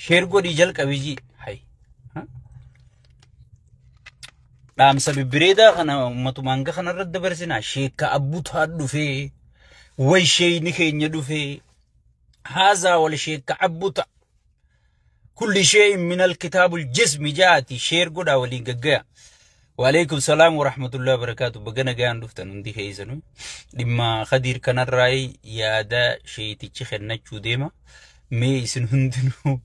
شير قولي جلق بيجي هاي رام سبب بريدا خنا أمتو مانغا خنا رد برسنا شيك أبو تهدو في وي شي نكي ندو في هذا ولا شيك أبو كل شيء من الكتاب الجسم جاتي شير قولا ولي قاقا وعليكم السلام ورحمة الله وبركاته بقنا قاان دفتن اندي خيزنو لما خدير كان الرأي يادا شيء تيشي نجو ديما مي سنهندنو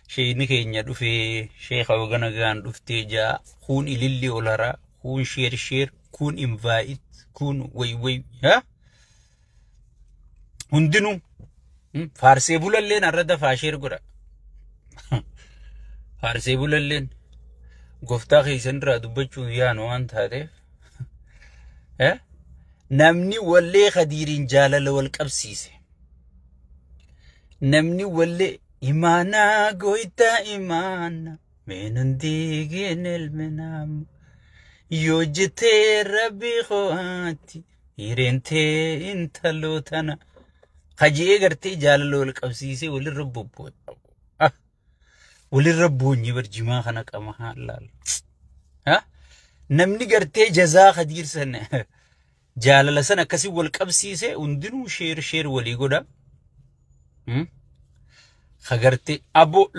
شيء نكي ندو في شيخ وقنا قاان دفتي جا خون إليلي ولارا خون شير خون انفايت خون وي ها هندنو فارسي بولا اللين الرد فاشير قرأ فارسي بولا اللين قفتا خيسن را دبچو يانو انت هذا ها نمني ولي خديرين جالل والقبسيس نمني ولي إيمانا قويتا إيمانا من انديقين المنام يوجتي ربي خواتي يرينتي انت لوتنا خجي اغرتي جالل والقبسيس ولي ربو وللربوني برجما خنق أمها الله ها نمني قرتي جزاء خدير سنة جال لسنة كسي والقبسي سه وندنو شير ولي قدا خغرتي أبو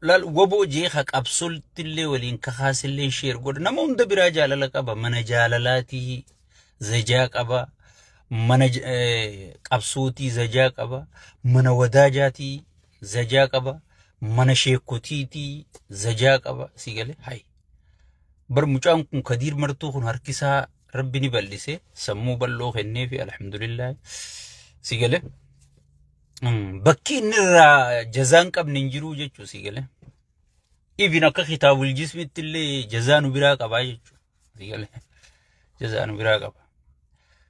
لال وبو جي خك أبسل تلي ولين كخاس اللي شير قدا نمون دبرا جال لك أبا من جاللاتي زجاك أبا من أبسوتي زجاك أبا من وداجاتي زجاك أبا من شيكوتيتي زجاك أبا سيقالي هاي برمجان كن كدير مرتوخن هركسا ربي نباليسي سمو بلوخ النفي الحمد لله سيقالي بكي نرى جزان قب ننجرو جيشو سيقالي إذن أكا خطاب الجسم التالي جزانو براك أبا جيشو سيقالي جزانو براك أبا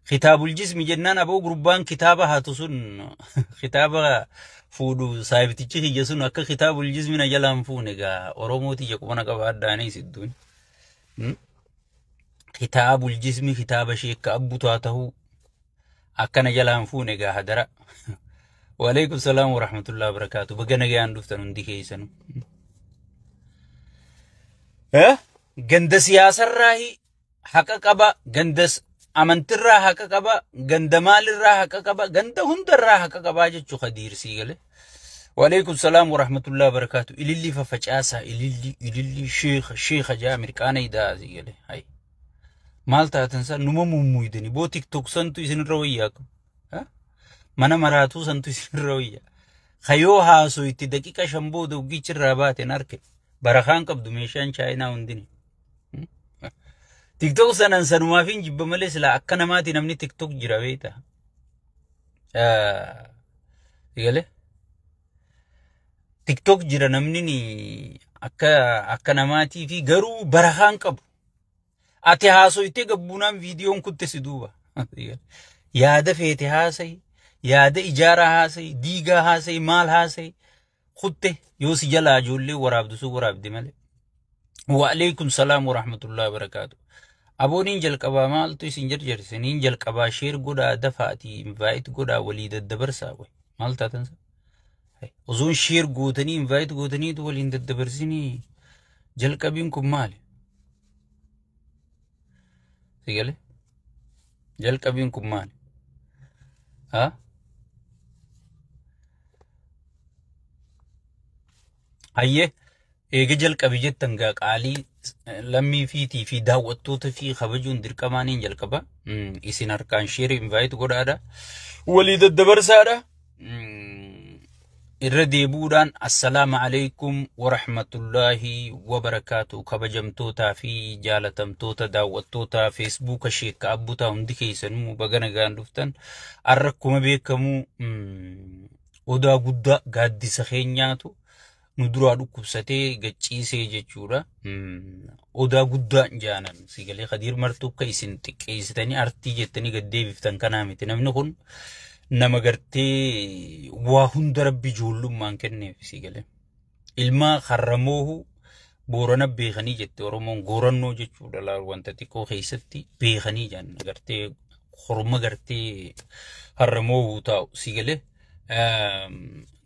خطاب الجسم جنان أبو قربان كتابة هاتوسن خطابة فودو سايبتيچي هيجسون أكا خطاب الجسم نجلام فونيغا أوروموتي جاكوبانا كبار داني سيدون خطاب الجسم خطاب شيك أبو تاته أكا نجلام فونيغا هدرا وعليكم السلام ورحمة الله وبركاته بقنا جان دفتن دي كيسانو غند سياسة راهي حقا قبا غندس أمنت الرا حقا قبا غند مال الرا حقا قبا غند هند الرا حقا قبا جتشو خدير سيغلي وعليكم السلام ورحمة الله وبركاته إلي ففجأسا إلي شيخ جا أمريكانا إدا سيغلي هاي مالتا تنسى نمو ممويدني بو تيك توك سنتو يسن روياكم ها منا مراتو سنتو يسن رويا خيو هاسو يتي دقيقة شمبو دوغي چرابات ناركي برخان قبدو ميشان چاينا وندني تيك توك سنن سنما فين جب مليس لا أكنا ماتي نمني تيك توك جراويتا يقولي تيك توك جرا نمني أكنا ماتي في غرو برهان قب أتي هاسو يتي قبونا فيديون كنت سدوبا يادا فيتي هاسي يادا إجارة هاسي ديغا هاسي مال هاسي خدته يوسي جلا جولي وراب دسو وراب دي ملي وعليكم السلام ورحمة الله وبركاته أبو نينجل كبا مالتو سنجر جرسي نينجل كبا شير قدا دفاتي انفايت قدا وليد الدبر ساوي مالتا تنسى وزون شير قوتني انفايت قوتني دو وليد الدبر سيني جل كبينكم مالي سيقالي جل كبينكم مالي ها هيه إيجا جل كبيجت تنقاق عالي لمي فيتي في داوتوت في خبجون دركمانين جل كبا إسين أركان شير انفايت قد هذا وليد الدبر سارة الردي بودان السلام عليكم ورحمة الله وبركاته كبجمتوتا في جالتمتوتا داوتوتا فيسبوك شيك أبوتا هندكي سنمو بغانا غان دفتن أركم بيكمو ودا قد قد سخينياتو ندرا دكوبسته غچيسه جچورا اودا غودا جانن سيغلي خدير مرتو كيسن تكيستني ارتي جتني غدي بفتن كنامت نمنكون نمغرتي واهن درب جولو مانكن سيغلي علما خرموه بورنا بيخني جت اورمون غورنو جچودا لا وانتتي كو خيستي بيخني جان غرتي خرم غرتي خرموه تاو سيغلي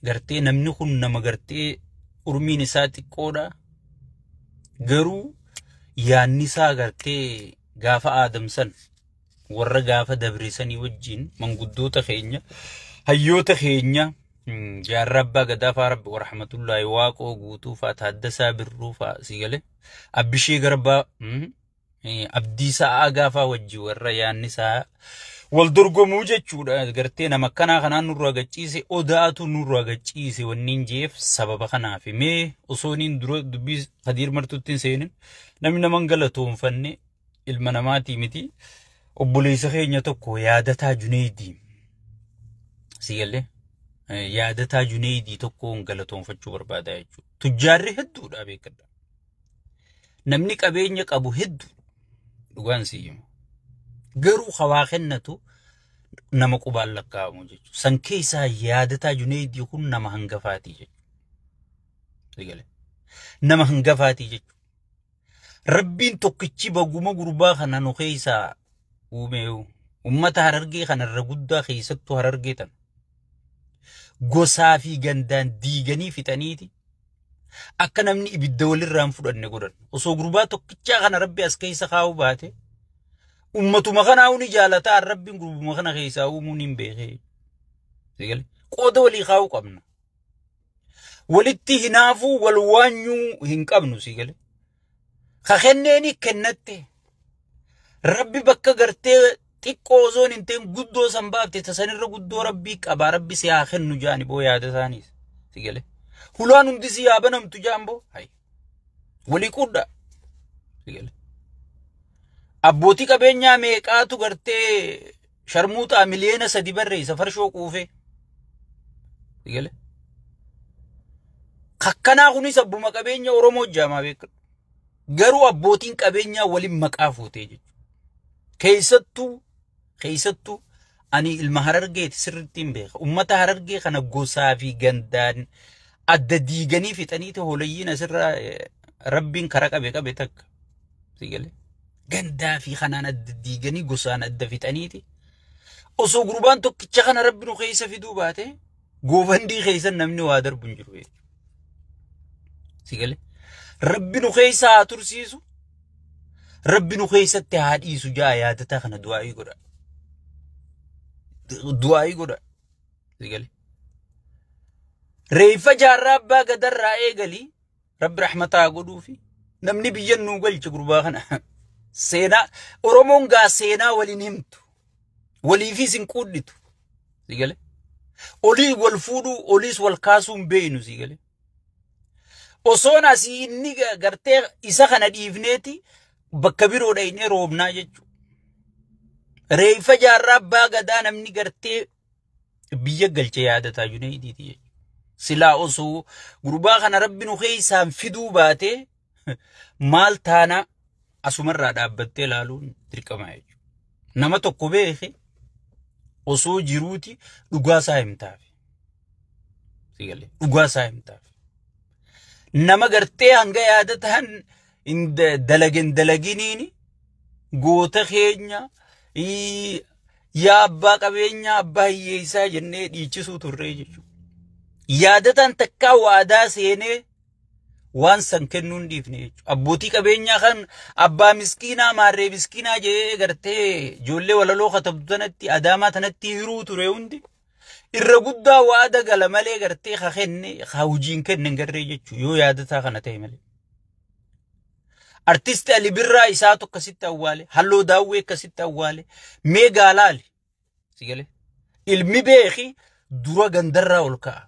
gartee namni kun nama gartee urmiin isaa xiqqoodha garuu yaanni isaa gartee gaafa aadamsan warra gaafa dabrisanii wajjin manguddoota keenya hayyoota keenya jaarraa abbaa gadaa faa rabbi warahmatullaahi waaqoo guutuu faa taaddasaa birruu faa sigale abbishee garbaa abdii sa'aa gaafa wajji warra yaanni isaa wal dorgomuu jechuudha gartee nama kanaa kanaan nurraa gachiise odaatu nurraa gachiise wanniin jeef sababa kanaaf mee osooniin dura dubbii hadiir martutti hin seenin namni naman galatoonfanne ilma namaatii miti obboleessa keenya tokko yaadataa Juneedii sigalee yaadataa Juneedii tokkoon galatoonfachuu barbaada jechuudha tujjaarri hedduudha beekadha namni qabeenya qabu hedduu dhugaan siyyama garuu khawaa kennatu nama qubaan lakkaa'amu jechuudha san keessaa yaadataa Juneedii kun nama hangafaatii jechuudha sigalee nama hangafaatii jechuudha rabbiin tokkichi baguma gurbaa kana nu keessaa uumeewu ummata Harargee kanarra guddaa keessattuu Harargee tan gosaa fi gandaan diiganii fixaniiti akka namni ibidda walirraan fudhanne godhan osoo gurbaa tokkichaa kana rabbi as keessa kaa'u baate ummatuma kanaa uni jaalataa rabbiin gurbuma kana keessaa uumuun hin beekee sigale qooda walii kaa'uu qabna walitti hinaafuu wal waanyuu hin qabnu sigale kakhenneeni kennatte rabbi bakka gartee xiqqoo zoon hin ta'in guddoo san baafte tasanirra guddoo rabbii qaba rabbi si haa kennu jaani boo yaada isaaniis sigale hulaan hundi si yaa banamtu jaamboo hay walii qudda sigale abbootii qabeenyaa meeqaatu gartee sharmuutaa miliyoona 3 barreessa farshoo quufee sigale kakkanaa kunis abbuma qabeenya Oromoo jaamaa beekadhu garuu abbootiin qabeenyaa waliin maqaa fuutee jechuudha keessattuu ani ilma Harargeeti sirrittiin beeka ummata Harargee kana gosaa fi gandaan adda diiganii fixaniiti holayyiin asirraa rabbiin kara qabe takka sigale gandaa fi kanaan adda diiganii gosaan adda fixaniiti osoo gurbaan tokkicha kana rabbi nu keessa fiduu baate goofandii keessan namni waa darbu hin jiru sigale rabbi nu keessa haa tursiisu rabbi nu keessatti haa dhiisu jaa yaadataa kana du'aa'ii godha sigale reeffa jaarraa abbaa gadarraa eegalii rabbi rahmataa godhuufi namni biyyan nuu galche gurbaa kana seenaa Oromoon gaa seenaa waliin himtu waliifis hin quudhitu sigale olii wal fuudhuu oliis wal kaasuun beeynu sigale osoon asii inni gartee isa kana dhiifneeti bakka biroodha inni roobnaa jechuudha reeffa jaarraa abbaa gadaa namni gartee biyya galche yaadataa Juneediiti jechuudha silaa osoo gurbaa kana rabbi nu keessaan fiduu baate maal taana asumarraa dhaabbattee ilaaluun dirqama jechuudha nama tokko beeke osoo jiruuti dhugaasaa himtaaf sigale dhugaasaa himtaaf nama gartee hanga yaadataan dalaginiini goota keenya yaa abbaa qabeenya abbaa hiyyeessaa jennee dhiichisuu turree jechuudha yaadataan takkaa waadaa seenee waan san kennuun dhiifne jechuudha abbootii qabeenyaa kan abbaa miskiinaa maarree miskiinaa jee gartee ijoollee walaloo katabdu tanatti adaamaa tanatti hiruu ture hundi irra guddaa waada gala malee gartee ka kenne ka hujiin kenne garree jechuudha yoo yaadataa kana ta'e malee artisti Ali Birraa isaa tokkasitti awwaale halloo daawwee akkasitti awwaale mee gaalaali sigale ilmi beeki dura gandarraa ol ka'a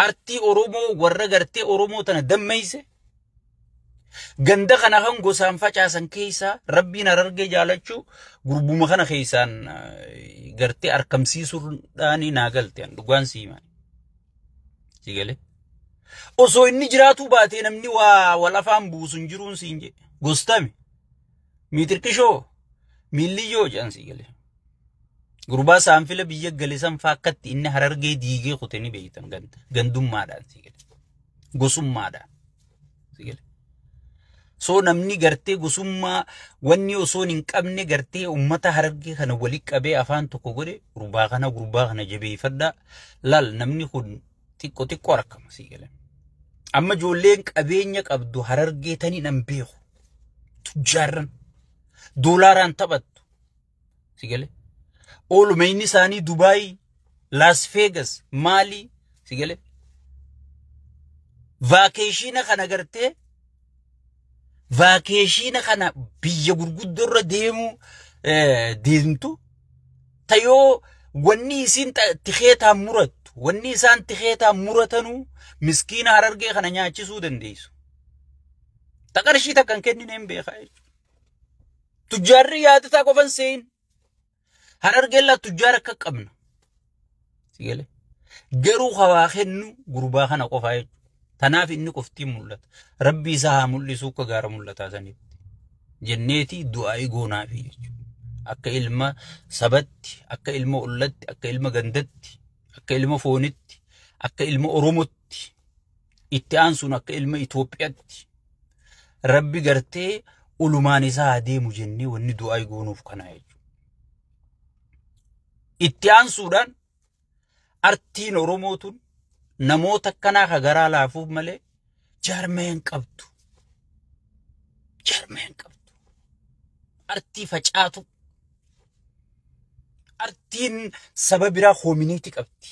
artii Oromoo warra gartee Oromoo tana dammeeyse ganda kana kan gosaan facaasan keessaa rabbiin Harargee jaalachuu gurbuma kana keessaan gartee arkamsiisuudhaanii naagalte dhugaan siimaan sigale osoo inni jiraatu baatee namni waa wal afaan buusun jiruun siin jedhe gostame miitirqishoo miilliyyoo jedhan sigale gurbaa saanfila biyya galisan faakkatti inni Harargee diigee kutanii beeytan gandummaadhaan sigale gosummaadhaan sigale So namni gartee gosummaa wanni osoo hin qabne gartee ummata Harargee kana wali qabee afaan tokko godhe gurbaa kana jabeeffadhaa laal namni kun xiqqoo rakkama sii galan. Amma ijoolleen qabeenya qabdu Harargee tanii nan beeku. Tujjaarran doolaaraan taphattu sii galee. Oolumeyni isaanii Dubaay, Las Vegas, Mali sii galee. Vaakeeshina kana gartee vaakeeshina kana biyya gurguddorra deemtu tayoo wanni isin tikeetaan murattu wanni isaan tikeetaan muratanu miskiina Harargee kana nyaachisuu dandeessu. Taqarshii takkan kennineen beekaa jechuudha. Tujjaarri yaadataa qofan seen Harargeen laa tujjaara akka qabna. Sigale garuu hawaa kennu gurbaa kana qofaa jechuudha. Tanaaf inni qoftii mul'ata. Rabbi isaa haa mul'isuu akka gaara mul'ataa sanitti. Jenneeti du'aa goonaafi jechuudha. Akka ilma sabatti, akka ilma ollatti, akka ilma gandatti, akka ilma foonitti, akka ilma Oromotti, itti aansuun akka ilma Itoophiyaatti. Rabbi gartee ulumaan isaa adeemu jennee wanni du'aa goonuuf kanaa jechuudha. Itti aansuudhaan artiin Oromootun namoota akkanaa hagaraa laafuuf malee jaarmeen qabdu. Jaarmeen qabdu. Artii facaatu. Artiin saba biraa hoominiiti qabdi.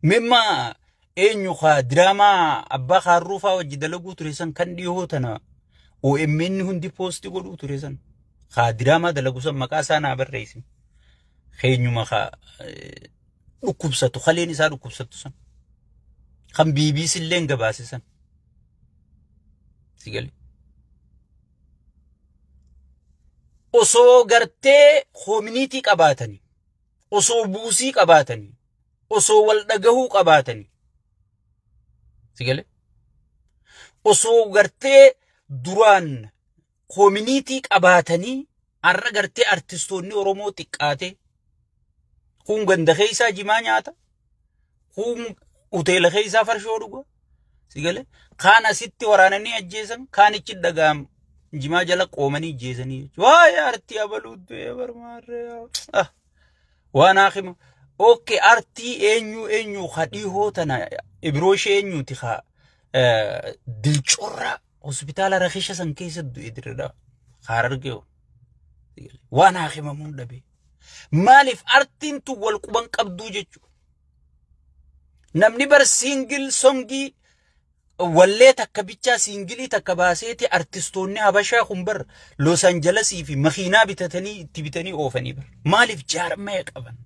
Mimma eenyu haa diraamaa abbaa Harruufaa wajji dalaguu ture san kan dhiyoo tana OMN hundi poosti godhuu ture san. Haa diraamaa dalagu san maqaa isaa naa barreessin. Eenyuma haa dhukkubsatu haleen isaa dhukkubsatu san. Kan BBC illee gabaase san. Sigale. Osoo gartee hoominiitii qabaatanii, osoo buusii qabaatanii, osoo wal dhagahuu qabaatanii. Sigale. Osoo gartee duraan hoominiitii qabaatanii arra gartee artistoonni Oromoo xiqqaate. Kun ganda keessaa jimaa nyaata. Kun hoteela keessaa farshoo dhuga. Sigale. Kaan asitti waraananii ajjeesan, kaan ichi dhagaam jimaa jala qoomanii ajjeesanii. Waay artii abaluutu barmaarree. Waan haakima. Okay, artii eenyu hadhihoo tana ibrooshe eenyuti haa dilcorra hospitaala Rakhisha san keessa du'e dirra Harargee. Waan haakima mun dhabe. Maaliif artiin tu wal quban qabduu jechuudha. Namni bar singil songii wallee takka bichaa singilii takka baaseeti artistoonni Habashaa kun bar Los Angelesii fi makiinaa bitatanii itti bitanii oofanii bar. Maaliif jaarmee qaban?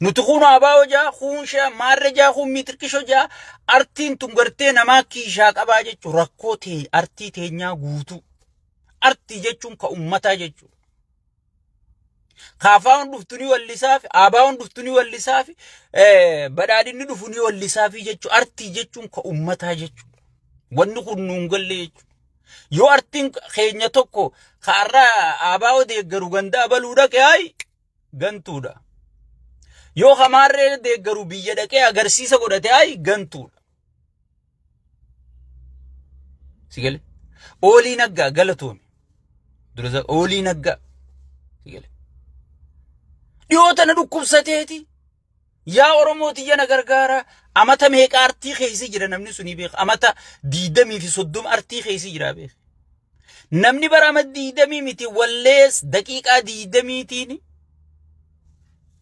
Nuti kun abaa hojaa, kun shaa, maarra jaa, kun mitirkisho jaa, artiin tun gartee namaa kiishaa qabaa jechuun rakkoo artii teenyaa guutuu. Artii jechuun ka ummataa jechuudha. Kaafaan dhuftuni wallisaafi, abaan dhuftuni wallisaafi, badhaadhinni dhufuni wallisaafi jechuudha. Artii jechuun ka ummataa jechuudha. Wanni kun nuun galle jechuudha. Yoo artiin keenya tokko kaarraa abaa odeeggaru gandaa baluu dhaqe hayi gantuudha. Yoo hamaarree deeggaru biyya dhaqee agarsiisa godhate hayi gantuudha. Sigale. Oolii naggaa galatoomi. Durasa oolii naggaa. Sigale. Dhiyootana dhukkubsateeti. Yaa Oromooti jana gargaara. Amata meeqa artii keessa jira namni suni beeka. Amata 20 fi 30 artii keessa jira beeka. Namni bara amata 20 miti wallees daqiiqaa 20tiin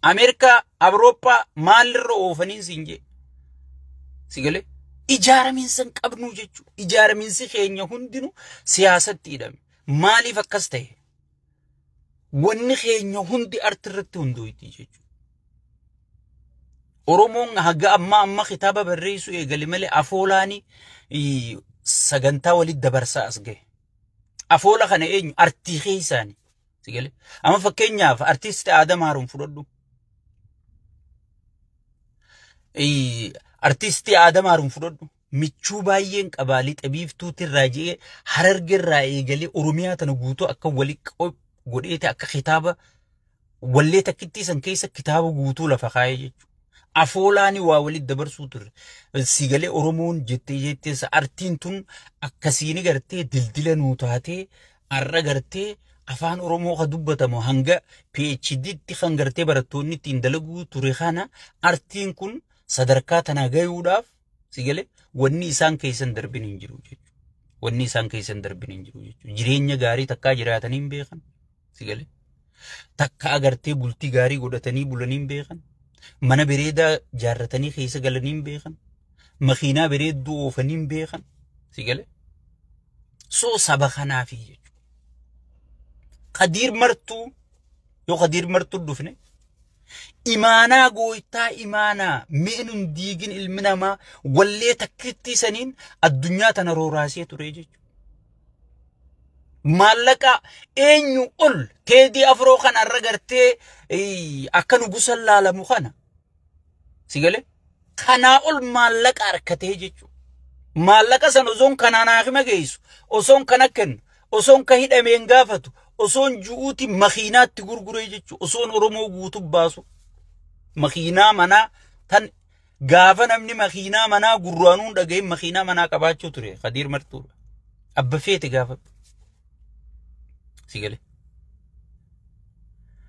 Amerika, Awurooppaa maalirra oofaniin siinjee. Sigale. Ijaaramiinsan qabnuu jechuudha. Ijaaramiinsi keenya hundinuu siyaasatti hidhame. Maaliif akkas ta'e? Wanni keenya hundi artirratti hundooyti jechuudha. Oromoon haga amma kitaaba barreessu eegale malee afoolaani sagantaa walitti dabarsaa as gahe. Afoola kana eenyu artii keessaani. Sigale. Amma fakkeenyaaf artisti Adam Haruun fudhadhu. Artisti Adam Haruun fudhadhu. Michuu baay'een qabaalii xabiiftuutirraa jee Harargeerraa eegalee Oromiyaa tana guutuu akka walii godheete akka kitaaba wallee takkitti san keessa kitaaba guutuu lafa kaayee jechuudha. afoolaani waa walit dabarsuu ture sigalee oromoon jettee artiin tun akkasiini gartee dildila nuu taatee arra gartee afaan oromoo ka dubbatamu hanga PhD'tti kan gartee barattoonni ittiin dalaguu ture kana artiin kun sadarkaa tanaa gayuudhaaf sigalee wanni isaan keessan darbin hin jiru jechuudha. Wanni isaan keessan darbin hin jiru jechuudha. Jireenya gaarii takkaa jiraatanii hin beekan sigalee takka agartee bultii gaarii godhatanii bulanii hin beekan. Mana bareedaa jaarratanii keessa galanii hin beekan. Makiinaa bareedduu oofanii hin beekan sigalee soo saba kanaaf jechuudha. Qadir martuu dhufne imaanaa gooytaa imaanaa mi'inun diigin ilmi namaa wallee takkitti saniin addunyaa tana rooraasee ture jechuudha. Maallaqa eenyu ol Teedii Afroo kan arra gartee akka nu gusan laalamu kana sigalee kanaa ol maallaqa harkatee jechuudha. Maallaqa san osoon kanaan haakima geessu osoon kana kennu osoon ka hidhameen gaafatu osoon ju'uuti makiinaatti gurguree jechuudha. Osoon Oromoo guutuu baasu makiinaa manaa tan gaafa namni makiinaa manaa gurraanuun dhaga'ee makiinaa manaa qabaachuu ture Qadir Martuudha. Abba feete gaafa sigalee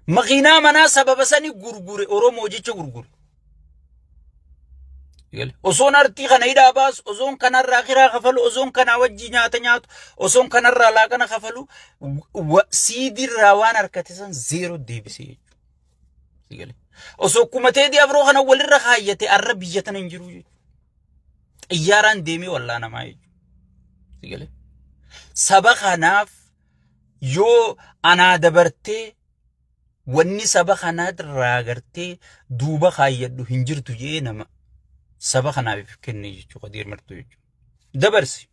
makiinaa manaa sababa sani gurgure Oromoo jecha gurgure. Osoon artii kana hidhaa baasu osoon kanarraa kiraa kafalu osoon kanaa wajjii nyaata nyaatu osoon kanarraa laaqana kafalu siidirraa waan harkate san zeero deebisee jechuudha. Osoo kuma Teedii Afroo kana walirra kaayyate arra biyya tana hin jiru jechuudha. Xiyyaaraan deemee wallaa namaa jechuudha. Saba kanaaf yoo anaa dabartee wanni saba kanarraa gartee duuba kaayyadhu hin jirtu jee nama saba kanaaf kennee jechuudha Qadir Martuu jechuudha. Dabarsi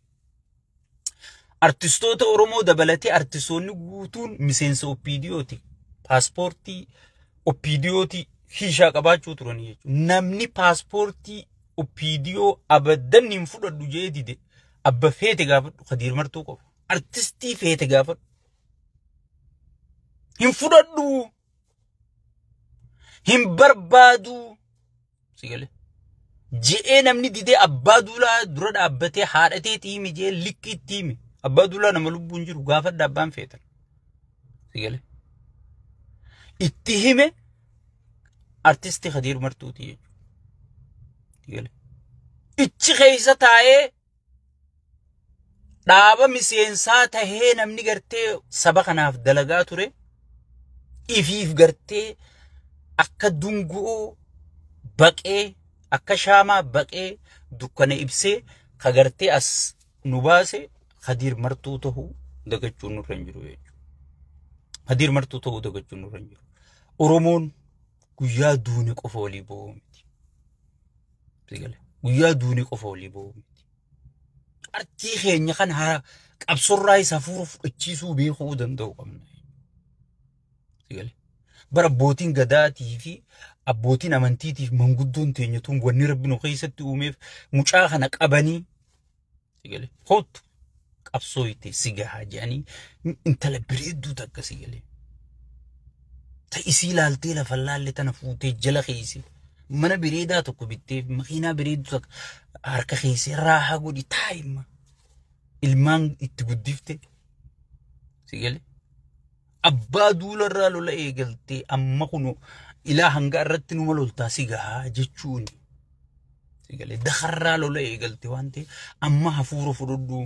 artistoota Oromoo dabalatee artistoonni guutuun miseensa OPDO'ti. Paaspoortii OPDO'ti hiishaa qabaachuu turan jechuudha. Namni paaspoortii OPDO abaddan hin fudhadhu jee dide abba feete gaafadhu Qadir Martuu qofa. Artistii feete gaafadhu hin fudhadhu hin barbaadu sigalee. Je'ee namni didee abbaa duulaa dura dhaabbatee haadhatee tiimi jee likki tiimi abbaa duulaa nama lubbuun jiru gaafadha abbaan feetan sigalee itti hime artistii Qadir Martuuti jechuudha. Sigalee ichi keessa taa'ee dhaaba miseensaa tahee namni gartee saba kanaaf dalagaa ture ifiif gartee akka dungu'oo baqee akka shaamaa baqee dukkana ibsee kagartee as nu baase Qadir Martuu ta'uu dagachuun nurra hin jiru jechuudha. Qadir Martuu ta'uu dagachuun nurra hin jiru. Oromoon guyyaa duune qofa walii bo'oo miti. Guyyaa duune qofa walii bo'oo miti. Artii keenya kan haa qabsorraa isa fuura fudhachiisuu beekuu danda'u qabna. Bara abbootiin gadaatii fi abbootiin amantiitiif manguddoon teenyatuun wanni rabbi nu keessatti uumeef mucaa kana qabanii sigalee hootu qabsoo itti sigahaa jedhanii intala bareedduu takka sigalee ta'isii laaltee lafa laalle tana fuutee jala keessa mana bareedaa tokko bittee makiinaa bareedduu takka harka keessa raahaa godhi taa'imma ilmaan itti guddifte sigalee abbaa duularraa lola eegaltee amma kunu ilaa hanga irratti numa loltaa sigahaa jechuun sigalee dakarraa lola eegalte waan ta'eef amma hafuura fudhadhuu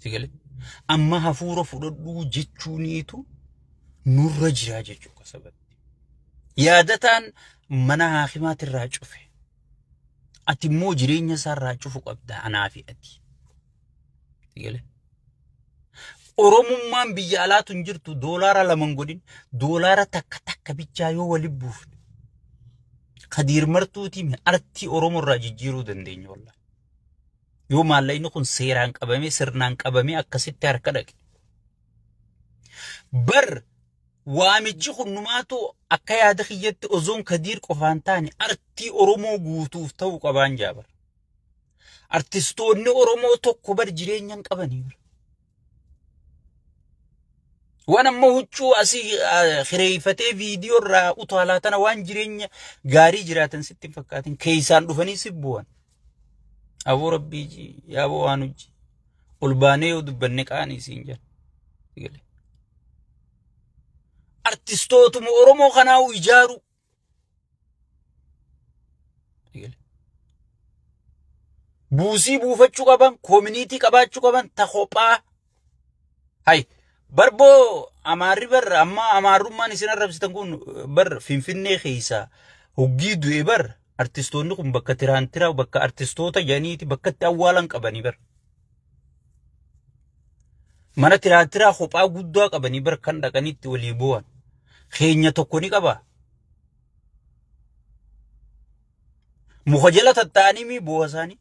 sigalee amma hafuura fudhadhuu jechuuniitu nurra jira jechuudha sabatti. Yaadataan mana haakimaatirraa cufe ati immoo jireenya isaarraa cufu qabda anaa fi ati sigalee. Oromummaan biyya alaatu hin jirtu doolaara laman godhin doolaara takka bichaa yoo wali buufne Qadir Martuutiin artii Oromoo irraa jijjiiruu dandeenya wallah. Yoo maallaqni kun seeraan qabamee sirnaan qabamee akkasitti harka dhaqe. Bar waamichi kunnumaatu akka yaada kiyyatti ozoon Qadir qofaan taane artii Oromoo guutuuf ta'uu qabaan jaabar. Artistoonni Oromoo tokko bar jireenyaan qabanii. وانا موجو اسي خريفتي فيديو را وطالاتنا وان جرين غاري جراتن ستين فكاتين كيسان دفني سبوان ابو ربي جي يا ابو وانوجي قلباني ودبنك اني سينجا يقول ارتستوتو اورومو خناو ايجارو يقول بوسي بوفتشو قبان كوميونيتي قباتشو قبان تخوبا هاي بربو أماري بر أما أمارو ما نسينا ربستان كون بر فين خيسا هجيدو إبر أرتستون نكون بكتيران ترا وبك أرتستوتا يعني تي بكت أولاً كبني بر mana tira khopa guddo qabani bar kan dhaqanitti walii bu'an keenya tokko ni qaba mukhajala tattaani mi bu'asani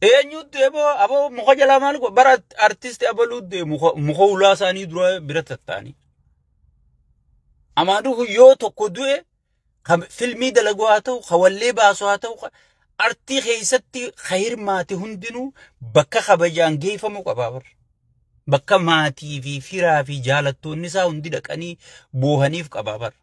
eenyutti abo mukhajala maal ko bar artist abaludde mukhawla sani dura bira tattaani amadu yo tokko du'e filmi dalagu hatau khawalli baaso hatau arti kheysatti khair maati hundinu bakka khabajaan geefamu qababar bakka maatii fi firaa fi jaalattoonni isaa hundi dhaqanii boohaniif qababar